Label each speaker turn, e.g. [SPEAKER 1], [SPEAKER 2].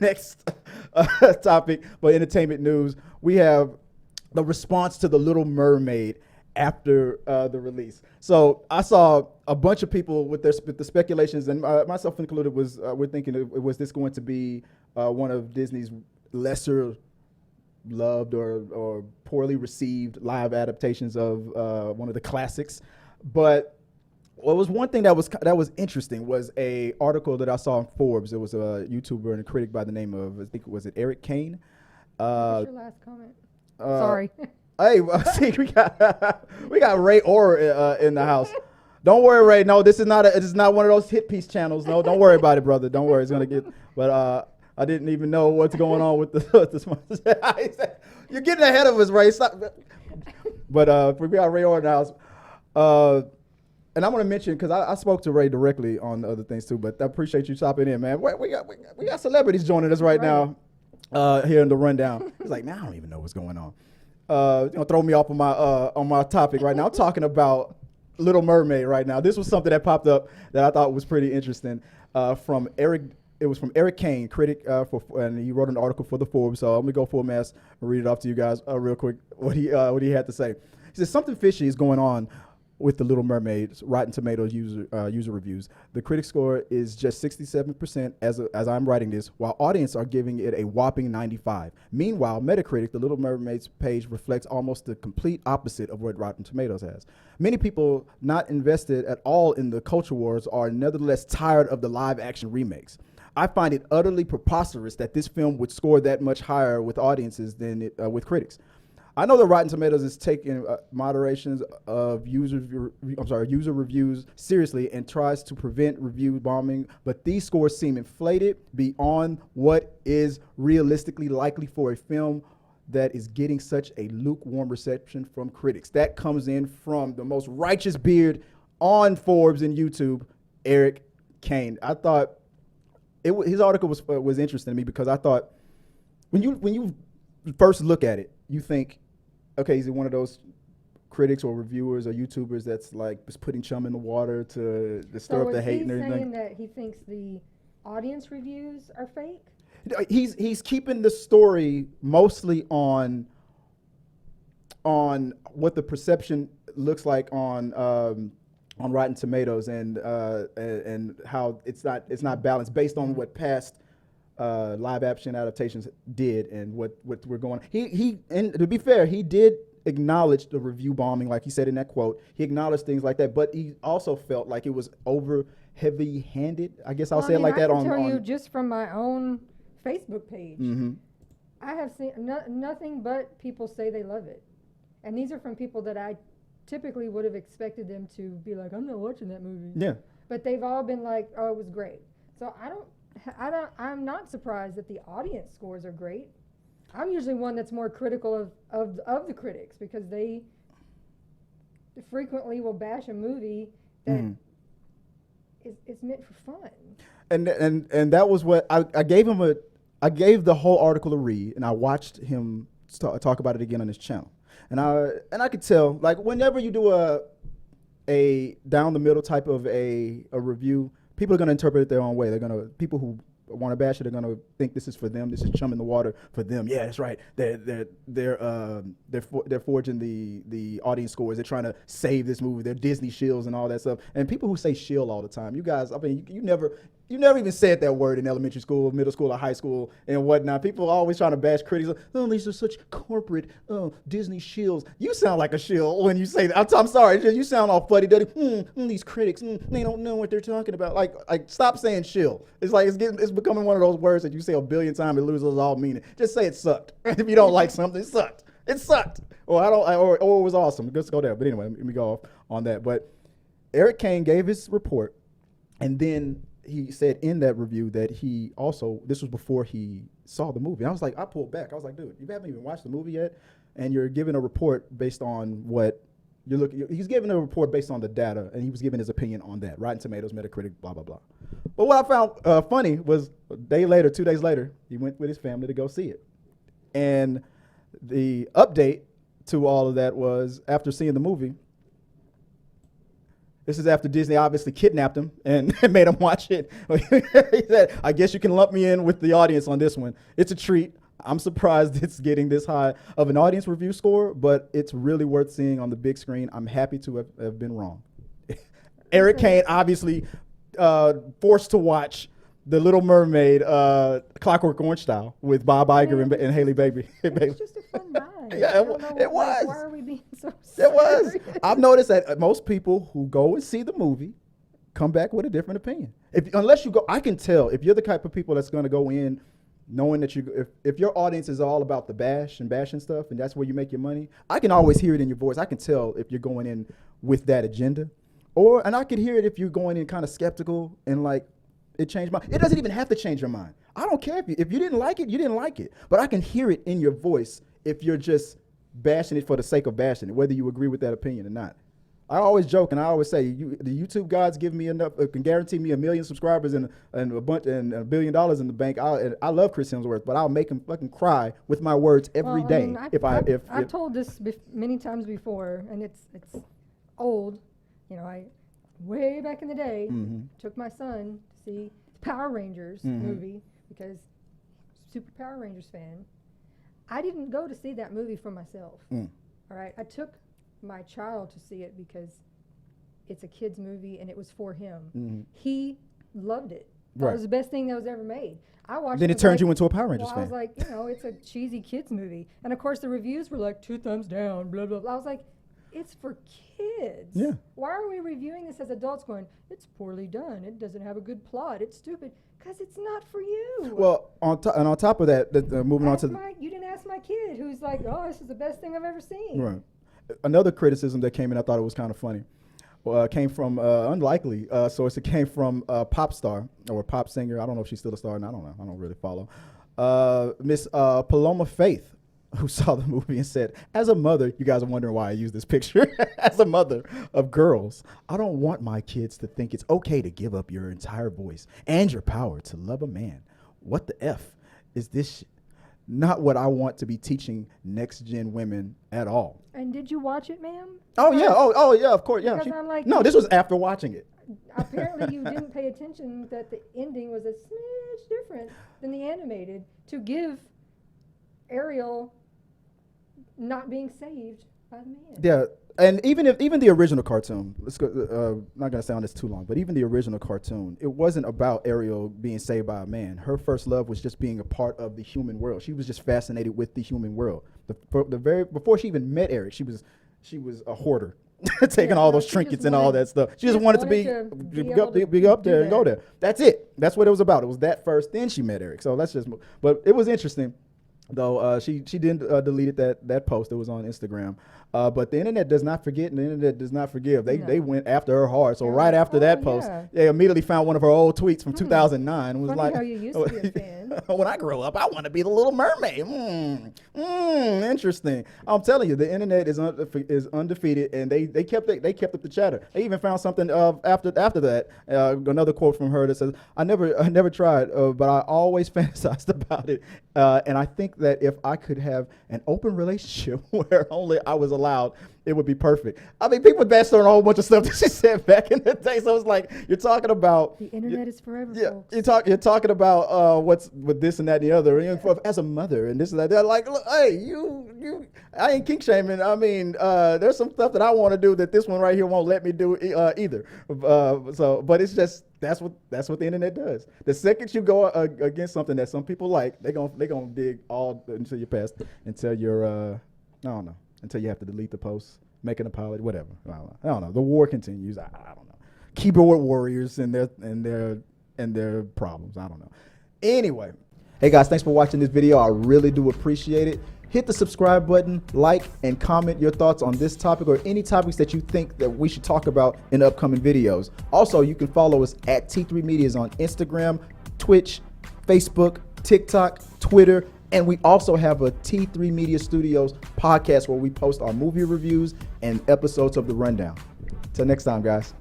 [SPEAKER 1] next topic for entertainment news, we have the response to The Little Mermaid after the release. So I saw a bunch of people with the speculations, and myself included, we're thinking, was this going to be one of Disney's lesser loved or poorly received live adaptations of one of the classics? But what was one thing that was interesting was a article that I saw in Forbes. It was a YouTuber and a critic by the name of, I think, was it Erik Kain?
[SPEAKER 2] What's your last comment? Sorry.
[SPEAKER 1] Hey, see, we got Ray Orr in the house. Don't worry, Ray. No, this is not one of those hit piece channels. No, don't worry about it, brother. Don't worry. It's gonna get. But I didn't even know what's going on with the. You're getting ahead of us, Ray. Stop. But we got Ray Orr in the house. And I'm gonna mention, because I spoke to Ray directly on other things too. But I appreciate you stopping in, man. We got celebrities joining us right now here in the rundown. He's like, man, I don't even know what's going on. Throw me off on my topic right now. I'm talking about Little Mermaid right now. This was something that popped up that I thought was pretty interesting from Erik. It was from Erik Kain, critic, and he wrote an article for the Forbes. So I'm gonna go full mass and read it off to you guys real quick. What he had to say. He says something fishy is going on with The Little Mermaid's Rotten Tomatoes user reviews. The critic score is just 67% as I'm writing this, while audience are giving it a whopping 95. Meanwhile, Metacritic, The Little Mermaid's page, reflects almost the complete opposite of what Rotten Tomatoes has. Many people not invested at all in the culture wars are nevertheless tired of the live-action remakes. I find it utterly preposterous that this film would score that much higher with audiences than with critics. I know that Rotten Tomatoes is taking moderations of user reviews seriously and tries to prevent review bombing, but these scores seem inflated beyond what is realistically likely for a film that is getting such a lukewarm reception from critics. That comes in from the most righteous beard on Forbes and YouTube, Erik Kain. I thought his article was interesting to me because I thought when you first look at it, you think, okay, is he one of those critics or reviewers or YouTubers that's like just putting chum in the water to stir up the hate and everything?
[SPEAKER 2] So is he saying that he thinks the audience reviews are fake?
[SPEAKER 1] He's keeping the story mostly on what the perception looks like on Rotten Tomatoes and how it's not balanced based on what past live action adaptations did and what we're going. And to be fair, he did acknowledge the review bombing, like he said in that quote. He acknowledged things like that, but he also felt like it was over heavy-handed. I guess I'll say it like that. I can
[SPEAKER 2] tell you just from my own Facebook page,
[SPEAKER 1] mm-hmm.
[SPEAKER 2] I have seen nothing but people say they love it, and these are from people that I typically would have expected them to be like, I'm not watching that movie.
[SPEAKER 1] Yeah.
[SPEAKER 2] But they've all been like, oh, it was great. So I'm not surprised that the audience scores are great. I'm usually one that's more critical of the critics because they frequently will bash a movie that is meant for fun.
[SPEAKER 1] And that was what I gave him I gave the whole article a read, and I watched him talk about it again on his channel. And I could tell, like, whenever you do a down the middle type of a review, people are going to interpret it their own way. People who want to bash it are going to think this is for them. This is chum in the water for them. Yeah, that's right. They're forging the audience scores. They're trying to save this movie. They're Disney shills and all that stuff. And people who say shill all the time, you guys, I mean, you never even said that word in elementary school, middle school, or high school, and whatnot. People are always trying to bash critics. Like, oh, these are such corporate Disney shills. You sound like a shill when you say that. I'm sorry. You sound all fuddy-duddy. These critics, they don't know what they're talking about. Like, stop saying shill. It's like it's becoming one of those words that you say a billion times, it loses all meaning. Just say it sucked. If you don't like something, it sucked. It sucked. Or it was awesome. Let's go there. But anyway, let me go off on that. But Erik Kain gave his report, and then he said in that review that he also, this was before he saw the movie. I was like, I pulled back. I was like, dude, you haven't even watched the movie yet, and you're giving a report based on what you're looking. He's giving a report based on the data, and he was giving his opinion on that. Rotten Tomatoes, Metacritic, blah, blah, blah. But what I found funny was 2 days later, he went with his family to go see it. And the update to all of that was, after seeing the movie, This is after Disney obviously kidnapped him and made him watch it. He said, I guess you can lump me in with the audience on this one. It's a treat. I'm surprised it's getting this high of an audience review score, but it's really worth seeing on the big screen. I'm happy to have been wrong. Erik Kain obviously forced to watch The Little Mermaid, Clockwork Orange style, with Bob Iger and Haley Bailey.
[SPEAKER 2] It's just a fun ride.
[SPEAKER 1] Yeah, it was.
[SPEAKER 2] Why are we being so serious?
[SPEAKER 1] It was. I've noticed that most people who go and see the movie come back with a different opinion. Unless you go, I can tell if you're the type of people that's going to go in knowing that if your audience is all about the bashing stuff, and that's where you make your money. I can always hear it in your voice. I can tell if you're going in with that agenda, and I can hear it if you're going in kind of skeptical and like it changed my. It doesn't even have to change your mind. I don't care if you didn't like it, you didn't like it. But I can hear it in your voice if you're just bashing it for the sake of bashing it, whether you agree with that opinion or not. I always joke and I always say, the YouTube gods give me enough, can guarantee me 1 million subscribers and $1 billion in the bank. I love Chris Hemsworth, but I'll make him fucking cry with my words every day.
[SPEAKER 2] I've told this many times before, and it's old. You know, way back in the day, took my son to see the Power Rangers movie because super Power Rangers fan. I didn't go to see that movie for myself. All right, I took my child to see it because it's a kid's movie and it was for him. He loved it. It was the best thing that was ever made. I watched. Then
[SPEAKER 1] it turned you into a Power Rangers fan.
[SPEAKER 2] I was like, it's a cheesy kids movie, and of course the reviews were like 2 thumbs down, blah blah blah. I was like, it's for kids. Yeah. Why are we reviewing this as adults? Going, it's poorly done. It doesn't have a good plot. It's stupid. Because it's not for you.
[SPEAKER 1] Well, on top of that, moving on to
[SPEAKER 2] you didn't ask my kid, who's like, oh, this is the best thing I've ever seen.
[SPEAKER 1] Right. Another criticism that came in, I thought it was kind of funny, came from unlikely source. It came from a pop star or a pop singer. I don't know if she's still a star, and I don't know. I don't really follow. Miss Paloma Faith, who saw the movie and said, as a mother, you guys are wondering why I use this picture. As a mother of girls, I don't want my kids to think it's okay to give up your entire voice and your power to love a man. What the F is this? Not what I want to be teaching next gen women at all.
[SPEAKER 2] And did you watch it, ma'am?
[SPEAKER 1] Oh yeah, oh yeah, of course, yeah.
[SPEAKER 2] Because I'm like,
[SPEAKER 1] no, this was after watching it.
[SPEAKER 2] Apparently, you didn't pay attention that the ending was a smidge different than the animated to give Ariel not being saved by the man.
[SPEAKER 1] Yeah, and even the original cartoon, let's go. Not gonna sound this too long, but even the original cartoon, it wasn't about Ariel being saved by a man. Her first love was just being a part of the human world. She was just fascinated with the human world. Before she even met Erik, she was a hoarder, taking all those trinkets and all that stuff. She just wanted to be up there and go there. That's it. That's what it was about. It was that first. Then she met Erik. So let's just move. But it was interesting. Though she didn't deleted that post that was on Instagram, but the internet does not forget and the internet does not forgive. They went after her hard. So right after that post, they immediately found one of her old tweets from 2009 and was
[SPEAKER 2] Funny
[SPEAKER 1] like,
[SPEAKER 2] how you used to be a fan.
[SPEAKER 1] when I grow up, I want to be the Little Mermaid. Interesting. I'm telling you, the internet is undefeated, and they kept up the chatter. They even found something after that. Another quote from her that says, "I never tried, but I always fantasized about it, and I think that if I could have an open relationship where only I was allowed, it would be perfect." I mean, people bashed on a whole bunch of stuff that she said back in the day. So it's like you're talking about
[SPEAKER 2] the internet is forever.
[SPEAKER 1] Yeah, folks. You're talking about what's with this and that and the other. As a mother and this and that, they're like, look, hey, you. I ain't kink shaming. I mean, there's some stuff that I want to do that this one right here won't let me do either. But it's just that's what the internet does. The second you go against something that some people like, they gonna dig all until you're past, until you're I don't know, until you have to delete the post, make an apology, whatever. I don't know. The war continues. I don't know. Keyboard warriors and their problems. I don't know. Anyway, hey guys, thanks for watching this video. I really do appreciate it. Hit the subscribe button, like, and comment your thoughts on this topic or any topics that you think that we should talk about in upcoming videos. Also, you can follow us at T3 Medias on Instagram, Twitch, Facebook, TikTok, Twitter, and we also have a T3 Media Studios podcast where we post our movie reviews and episodes of The Rundown. Till next time, guys.